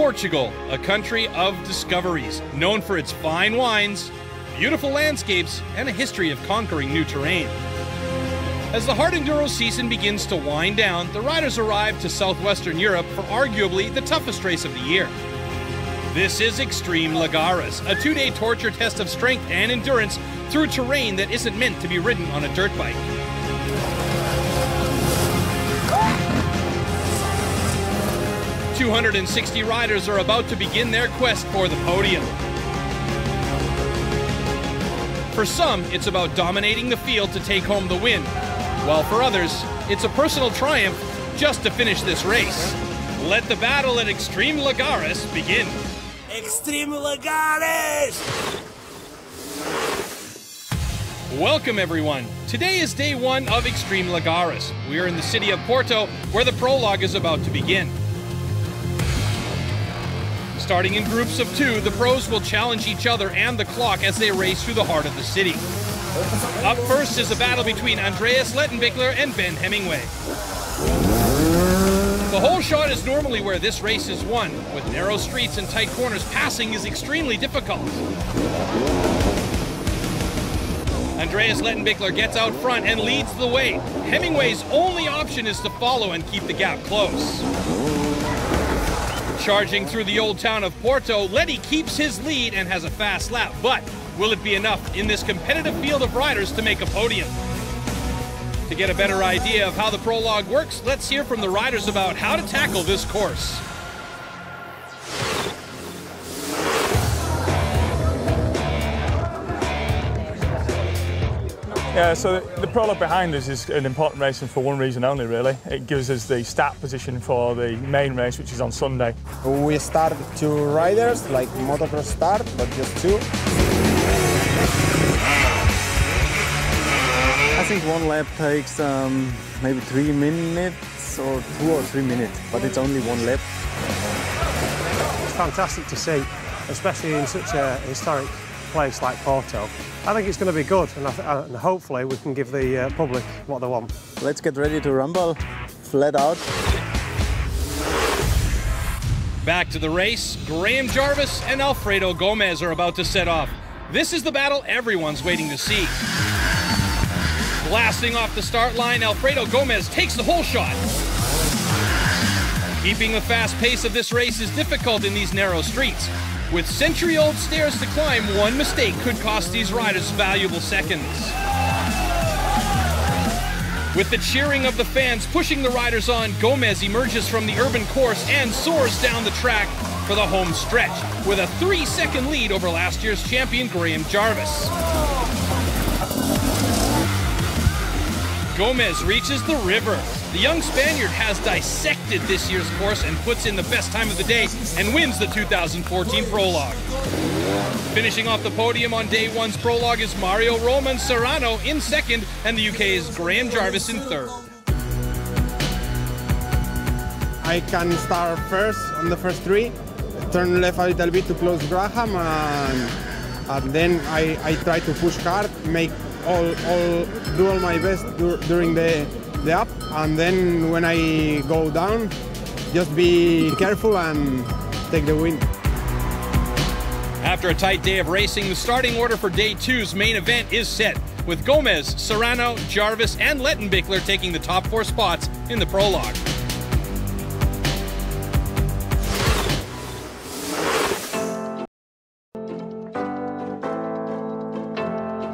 Portugal, a country of discoveries, known for its fine wines, beautiful landscapes, and a history of conquering new terrain. As the Hard-Enduro season begins to wind down, the riders arrive to southwestern Europe for arguably the toughest race of the year. This is XL Lagares, a 2-day torture test of strength and endurance through terrain that isn't meant to be ridden on a dirt bike. "260 riders are about to begin their quest for the podium. For some, it's about dominating the field to take home the win, while for others, it's a personal triumph just to finish this race. Let the battle at XL Lagares begin. XL Lagares! Welcome everyone. Today is day one of XL Lagares. We are in the city of Porto, where the prologue is about to begin. Starting in groups of 2, the pros will challenge each other and the clock as they race through the heart of the city. Up first is a battle between Andreas Lettenbichler and Ben Hemingway. The whole shot is normally where this race is won. With narrow streets and tight corners, passing is extremely difficult. Andreas Lettenbichler gets out front and leads the way. Hemingway's only option is to follow and keep the gap close. Charging through the old town of Porto, Letty keeps his lead and has a fast lap, but will it be enough in this competitive field of riders to make a podium? To get a better idea of how the prologue works, let's hear from the riders about how to tackle this course. Yeah, so the prologue behind us is an important race, and for one reason only, really. It gives us the start position for the main race, which is on Sunday. We start 2 riders, like motocross start, but just 2. I think 1 lap takes maybe 3 minutes or 2 or 3 minutes, but it's only 1 lap. It's fantastic to see, especially in such a historic place like Porto. I think it's going to be good, and hopefully we can give the public what they want. Let's get ready to rumble, flat out. Back to the race, Graham Jarvis and Alfredo Gomez are about to set off. This is the battle everyone's waiting to see. Blasting off the start line, Alfredo Gomez takes the whole shot. Keeping the fast pace of this race is difficult in these narrow streets. With century-old stairs to climb, one mistake could cost these riders valuable seconds. With the cheering of the fans pushing the riders on, Gomez emerges from the urban course and soars down the track for the home stretch, with a 3-second lead over last year's champion Graham Jarvis. Gomez reaches the river. The young Spaniard has dissected this year's course and puts in the best time of the day and wins the 2014 prologue. Finishing off the podium on day 1's prologue is Mario Roman Serrano in 2nd, and the UK's Graham Jarvis in 3rd. I can start first on the first 3, turn left a little bit to close Graham, and then I try to push hard, make do all my best during the up, and then when I go down, just be careful and take the win. After a tight day of racing, the starting order for day 2's main event is set, with Gomez, Serrano, Jarvis, and Lettenbichler taking the top 4 spots in the prologue.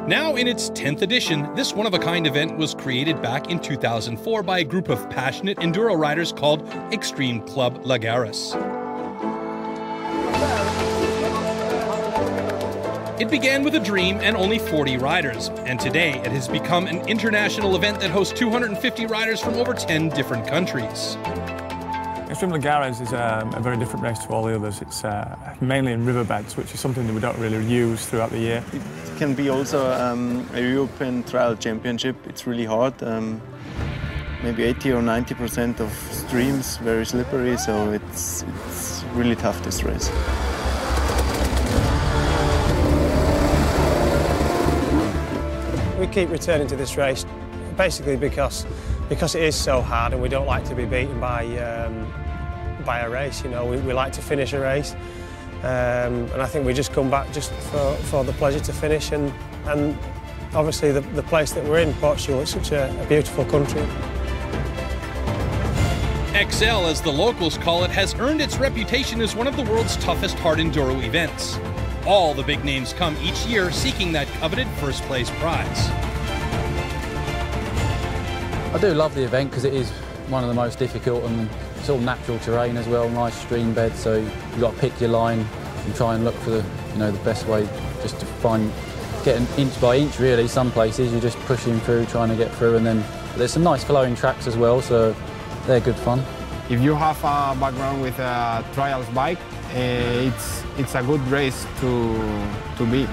Now in its 10th edition, this one-of-a-kind event was created back in 2004 by a group of passionate enduro riders called XL Lagares. It began with a dream and only 40 riders, and today it has become an international event that hosts 250 riders from over 10 different countries. XL Lagares is a very different race to all the others. It's mainly in riverbeds, which is something that we don't really use throughout the year. It can be also a European trial championship. It's really hard. Maybe 80 or 90% of streams, very slippery, so it's really tough, this race. We keep returning to this race basically because it is so hard, and we don't like to be beaten by by a race. You know, we like to finish a race, and I think we just come back just for the pleasure to finish. And obviously the place that we're in, Portugal, it's such a beautiful country. XL, as the locals call it, has earned its reputation as one of the world's toughest hard-enduro events. All the big names come each year seeking that coveted first-place prize. I do love the event because it is one of the most difficult, and it's all natural terrain as well, nice stream bed, so you've got to pick your line and try and look for the best way just to find, getting inch by inch really. Some places you're just pushing through, trying to get through, and then there's some nice flowing tracks as well, so they're good fun. If you have a background with a trials bike, it's a good race to beat.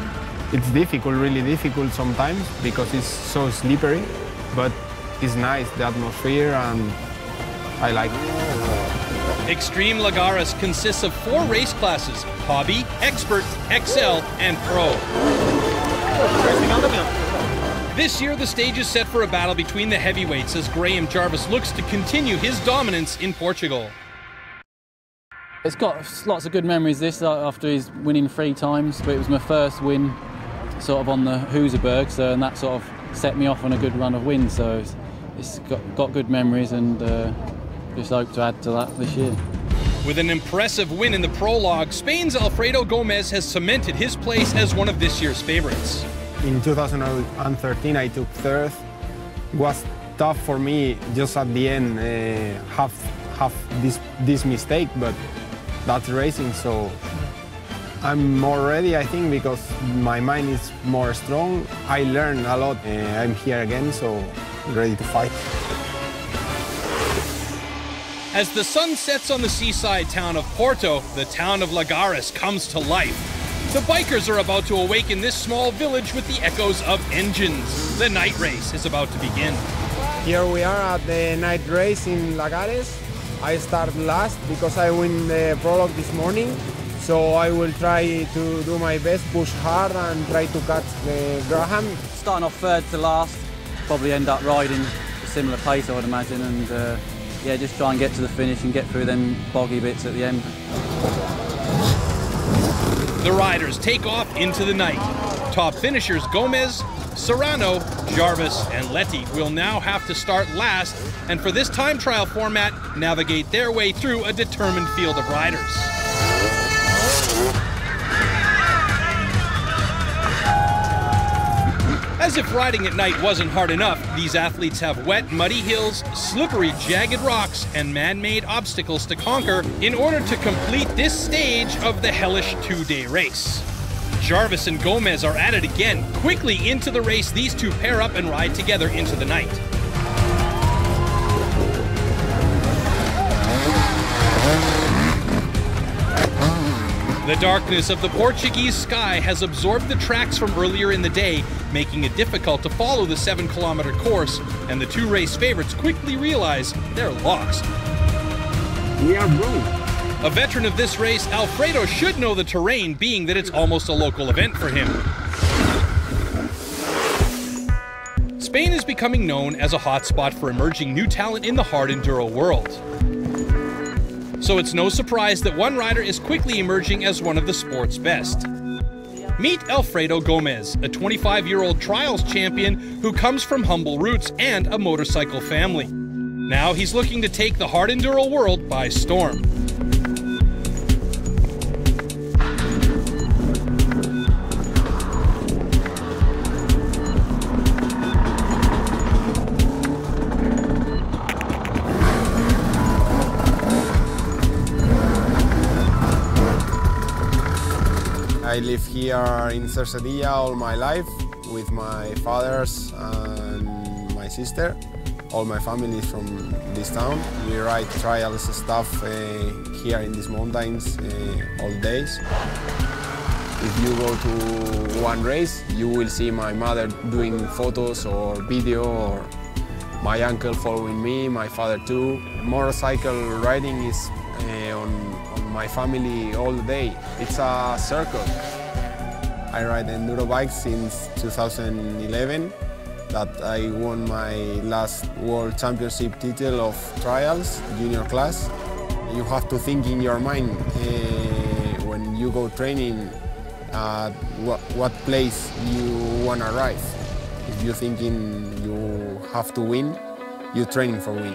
It's difficult, really difficult sometimes because it's so slippery, but it's nice, the atmosphere, and I like it. XL Lagares consists of 4 race classes: Hobby, Expert, XL, and Pro. This year, the stage is set for a battle between the heavyweights as Graham Jarvis looks to continue his dominance in Portugal. It's got lots of good memories, this, after his winning 3 times, but it was my first win sort of on the Husaberg, so, and that sort of set me off on a good run of wins, so it's got good memories, and just hope to add to that this year. With an impressive win in the prologue, Spain's Alfredo Gomez has cemented his place as one of this year's favorites. In 2013, I took 3rd. It was tough for me just at the end have this mistake, but that's racing, so I'm more ready, I think, because my mind is more strong. I learned a lot. I'm here again, so ready to fight. As the sun sets on the seaside town of Porto, the town of Lagares comes to life. The bikers are about to awaken this small village with the echoes of engines. The night race is about to begin. Here we are at the night race in Lagares. I start last because I win the prologue this morning. So I will try to do my best, push hard, and try to catch the Graham. Starting off 3rd to last, probably end up riding a similar pace, I would imagine, and yeah, just try and get to the finish and get through them boggy bits at the end. The riders take off into the night. Top finishers Gomez, Serrano, Jarvis, and Letty will now have to start last, and for this time trial format, navigate their way through a determined field of riders. As if riding at night wasn't hard enough, these athletes have wet, muddy hills, slippery, jagged rocks, and man-made obstacles to conquer in order to complete this stage of the hellish 2-day race. Jarvis and Gomez are at it again. Quickly into the race, these two pair up and ride together into the night. The darkness of the Portuguese sky has absorbed the tracks from earlier in the day, making it difficult to follow the 7-kilometer course, and the 2 race favorites quickly realize they're lost. We are broke. A veteran of this race, Alfredo should know the terrain, being that it's almost a local event for him. Spain is becoming known as a hotspot for emerging new talent in the hard-enduro world. So it's no surprise that one rider is quickly emerging as one of the sport's best. Meet Alfredo Gomez, a 25-year-old trials champion who comes from humble roots and a motorcycle family. Now he's looking to take the hard-enduro world by storm. I live here in Cercedilla all my life with my fathers and my sister. All my family is from this town. We ride trials stuff here in these mountains all days. If you go to one race, you will see my mother doing photos or video, or my uncle following me, my father too. Motorcycle riding is on my family all day. It's a circle. I ride enduro bikes since 2011, that I won my last World Championship title of trials, junior class. you have to think in your mind when you go training what place you want to arrive. If you're thinking you have to win, you're training for win.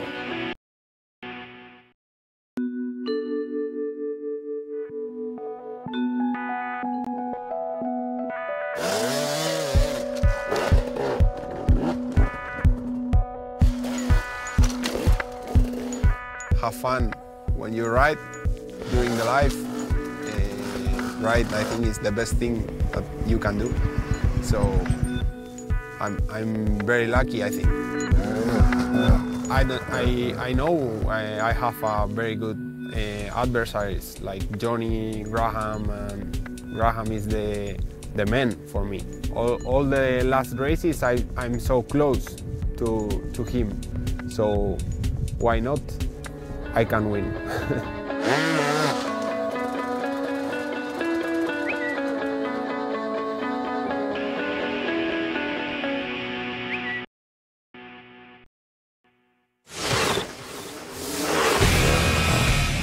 Have fun when you ride during the life. Ride, I think, is the best thing that you can do. So I'm very lucky, I think. I know I have a very good adversaries like Johnny, Graham, and Graham is the man for me. All the last races I'm so close to him. So why not? I can win.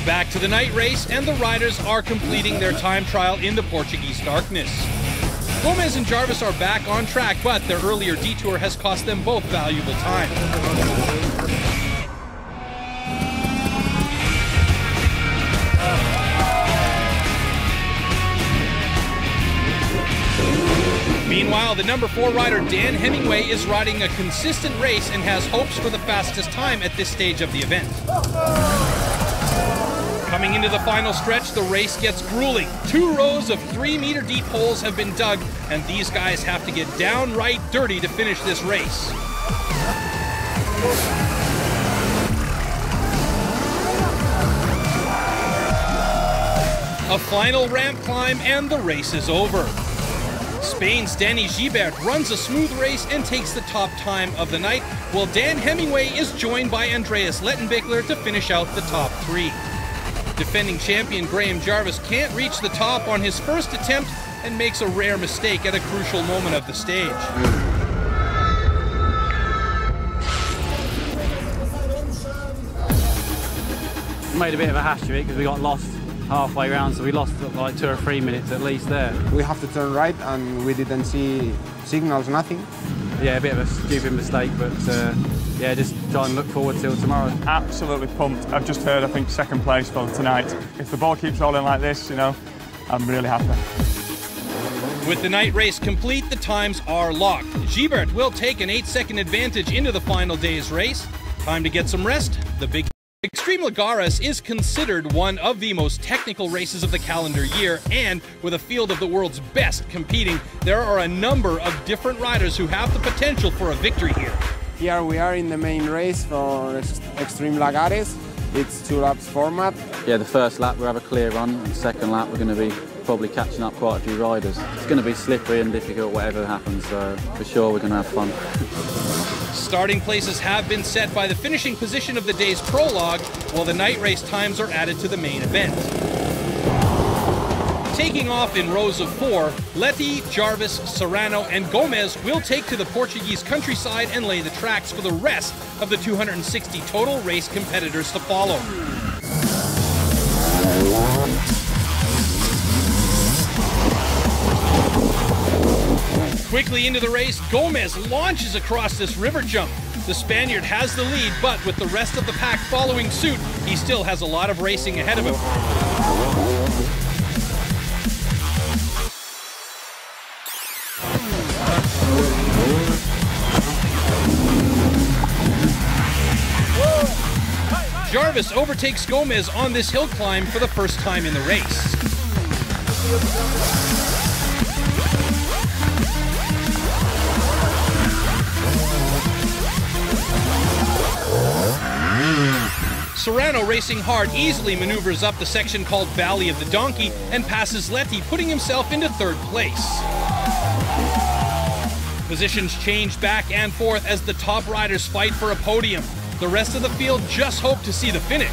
Back to the night race, and the riders are completing their time trial in the Portuguese darkness. Gomez and Jarvis are back on track, but their earlier detour has cost them both valuable time. Meanwhile, the number 4 rider Dan Hemingway is riding a consistent race and has hopes for the fastest time at this stage of the event. Coming into the final stretch, the race gets grueling. 2 rows of 3-meter deep holes have been dug, and these guys have to get downright dirty to finish this race. A final ramp climb and the race is over. Spain's Danny Gibert runs a smooth race and takes the top time of the night, while Dan Hemingway is joined by Andreas Lettenbichler to finish out the top 3. Defending champion Graham Jarvis can't reach the top on his first attempt and makes a rare mistake at a crucial moment of the stage. Made a bit of a hash of it because we got lost halfway round, so we lost like 2 or 3 minutes at least there. We have to turn right and we didn't see signals, nothing. Yeah, a bit of a stupid mistake, but yeah, just try and look forward till tomorrow. Absolutely pumped. I've just heard, I think, 2nd place for tonight. If the ball keeps rolling like this, you know, I'm really happy. With the night race complete, the times are locked. Gibert will take an 8-second advantage into the final day's race. Time to get some rest. The big XL Lagares is considered one of the most technical races of the calendar year, and with a field of the world's best competing, there are a number of different riders who have the potential for a victory here. Here we are in the main race for XL Lagares. It's 2 laps format. Yeah, the first lap we'll have a clear run, and the second lap we're going to be probably catching up quite a few riders. It's going to be slippery and difficult whatever happens, so for sure we're going to have fun. Starting places have been set by the finishing position of the day's prologue, while the night race times are added to the main event. Taking off in rows of 4, Letty, Jarvis, Serrano, and Gomez will take to the Portuguese countryside and lay the tracks for the rest of the 260 total race competitors to follow. Quickly into the race, Gomez launches across this river jump. The Spaniard has the lead, but with the rest of the pack following suit, he still has a lot of racing ahead of him. Jarvis overtakes Gomez on this hill climb for the first time in the race. Serrano, racing hard, easily maneuvers up the section called Valley of the Donkey and passes Letty, putting himself into 3rd place. Positions change back and forth as the top riders fight for a podium. The rest of the field just hope to see the finish.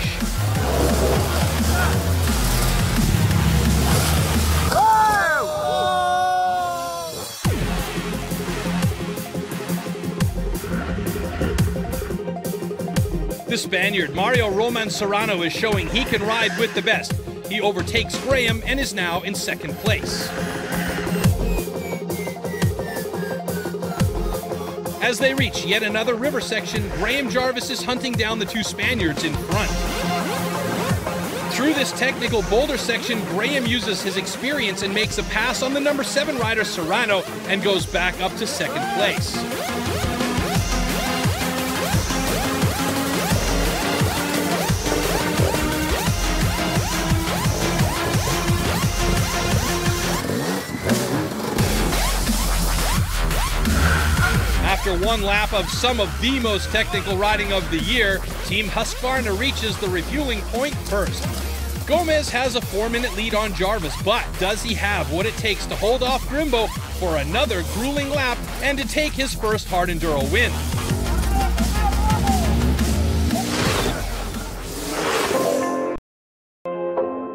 The The Spaniard Mario Roman Serrano is showing he can ride with the best. He overtakes Graham and is now in second place. As they reach yet another river section, Graham Jarvis is hunting down the two Spaniards in front. Through this technical boulder section, Graham uses his experience and makes a pass on the number 7 rider Serrano and goes back up to second place. After one lap of some of the most technical riding of the year, Team Husqvarna reaches the refueling point first. Gomez has a 4-minute lead on Jarvis, but does he have what it takes to hold off Grimbo for another grueling lap and to take his first hard-enduro win?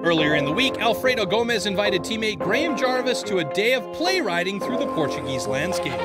Earlier in the week, Alfredo Gomez invited teammate Graham Jarvis to a day of play riding through the Portuguese landscape.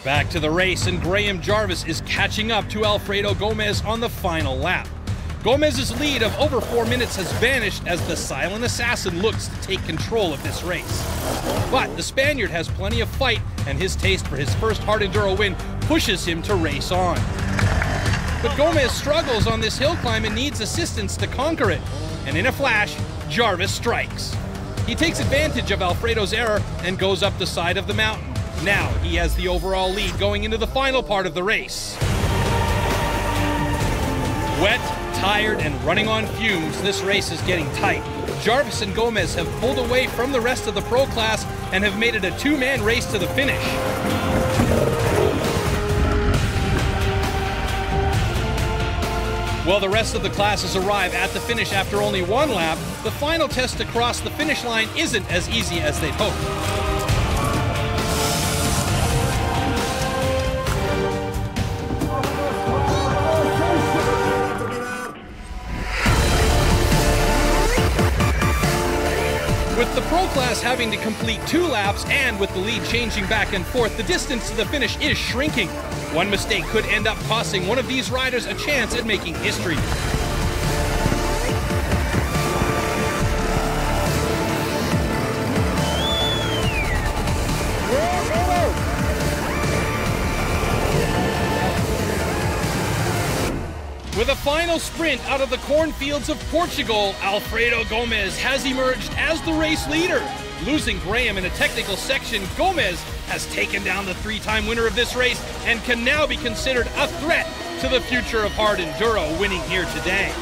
Back to the race, and Graham Jarvis is catching up to Alfredo Gomez on the final lap. Gomez's lead of over 4 minutes has vanished as the silent assassin looks to take control of this race. But the Spaniard has plenty of fight, and his taste for his first hard-enduro win pushes him to race on. But Gomez struggles on this hill climb and needs assistance to conquer it. And in a flash, Jarvis strikes. He takes advantage of Alfredo's error and goes up the side of the mountain. Now he has the overall lead going into the final part of the race. Wet, tired, and running on fumes, this race is getting tight. Jarvis and Gomez have pulled away from the rest of the pro class and have made it a two-man race to the finish. While the rest of the classes arrive at the finish after only one lap, the final test to cross the finish line isn't as easy as they'd hoped. With the pro class having to complete 2 laps and with the lead changing back and forth, the distance to the finish is shrinking. One mistake could end up costing one of these riders a chance at making history. With a final sprint out of the cornfields of Portugal, Alfredo Gomez has emerged as the race leader. Losing Graham in a technical section, Gomez has taken down the 3-time winner of this race and can now be considered a threat to the future of hard enduro, winning here today.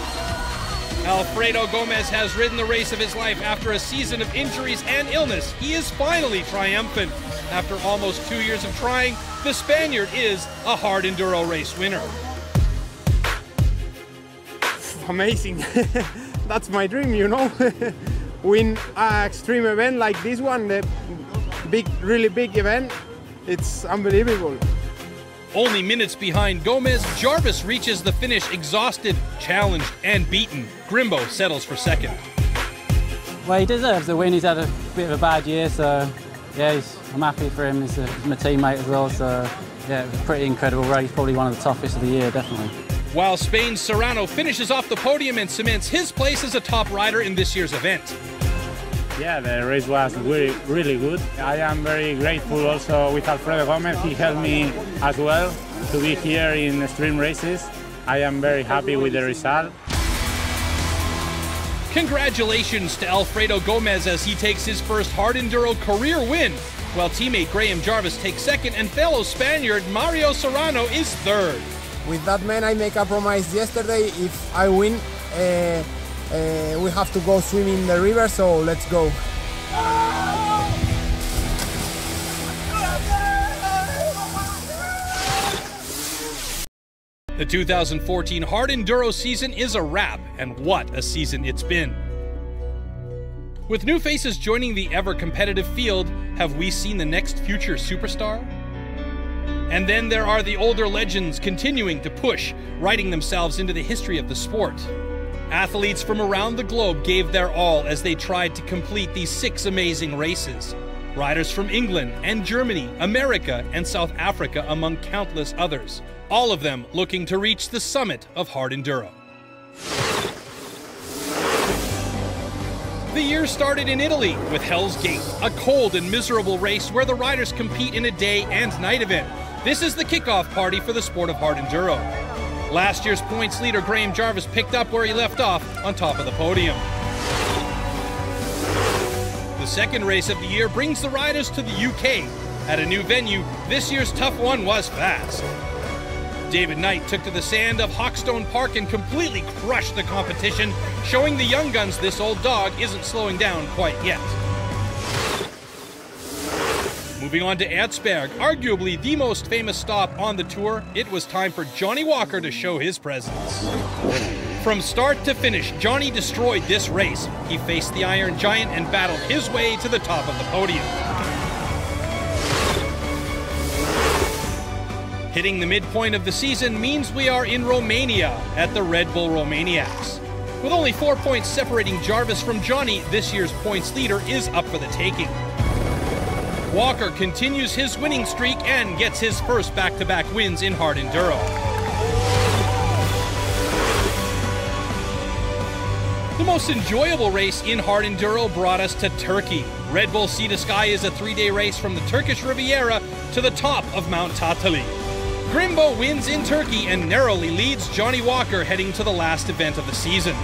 Alfredo Gomez has ridden the race of his life after a season of injuries and illness. He is finally triumphant. After almost 2 years of trying, the Spaniard is a hard enduro race winner. amazing. That's my dream, you know. Win an extreme event like this one, the big, really big event. It's unbelievable. Only minutes behind Gomez, Jarvis reaches the finish exhausted, challenged, and beaten. Grimbo settles for second. Well, he deserves the win. He's had a bit of a bad year, so yeah, I'm happy for him. He's my teammate as well, so yeah, it was a pretty incredible race. Probably one of the toughest of the year, definitely. While Spain's Serrano finishes off the podium and cements his place as a top rider in this year's event. Yeah, the race was really good. I am very grateful also with Alfredo Gomez. He helped me as well to be here in extreme races. I am very happy with the result. Congratulations to Alfredo Gomez as he takes his first hard-enduro career win, while teammate Graham Jarvis takes second and fellow Spaniard Mario Serrano is third. With that man, I make a promise yesterday. If I win, we have to go swim in the river, so let's go. The 2014 hard-enduro season is a wrap, and what a season it's been. With new faces joining the ever-competitive field, have we seen the next future superstar? And then there are the older legends continuing to push, writing themselves into the history of the sport. Athletes from around the globe gave their all as they tried to complete these 6 amazing races. Riders from England and Germany, America and South Africa, among countless others. All of them looking to reach the summit of hard-enduro. The year started in Italy with Hell's Gate, a cold and miserable race where the riders compete in a day and night event. This is the kickoff party for the sport of hard-enduro. Last year's points leader Graham Jarvis picked up where he left off, on top of the podium. The second race of the year brings the riders to the UK. At a new venue, this year's tough one was fast. David Knight took to the sand of Hawkstone Park and completely crushed the competition, showing the young guns this old dog isn't slowing down quite yet. Moving on to Erzberg, arguably the most famous stop on the tour, it was time for Johnny Walker to show his presence. From start to finish, Johnny destroyed this race. He faced the Iron Giant and battled his way to the top of the podium. Hitting the midpoint of the season means we are in Romania at the Red Bull Romaniacs. With only 4 points separating Jarvis from Johnny, this year's points leader is up for the taking. Walker continues his winning streak and gets his first back-to-back wins in hard-enduro. The most enjoyable race in hard-enduro brought us to Turkey. Red Bull Sea to Sky is a 3-day race from the Turkish Riviera to the top of Mount Tatali. Grimbo wins in Turkey and narrowly leads Johnny Walker heading to the last event of the season.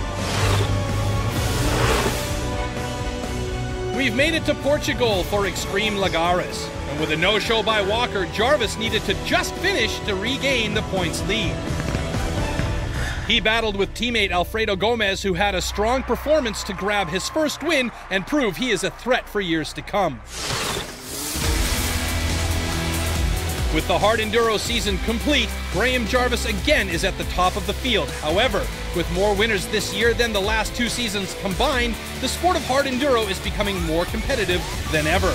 We've made it to Portugal for XL Lagares, and with a no-show by Walker, Jarvis needed to just finish to regain the points lead. He battled with teammate Alfredo Gomez, who had a strong performance to grab his first win and prove he is a threat for years to come. With the hard-enduro season complete, Graham Jarvis again is at the top of the field. However, with more winners this year than the last 2 seasons combined, the sport of hard-enduro is becoming more competitive than ever.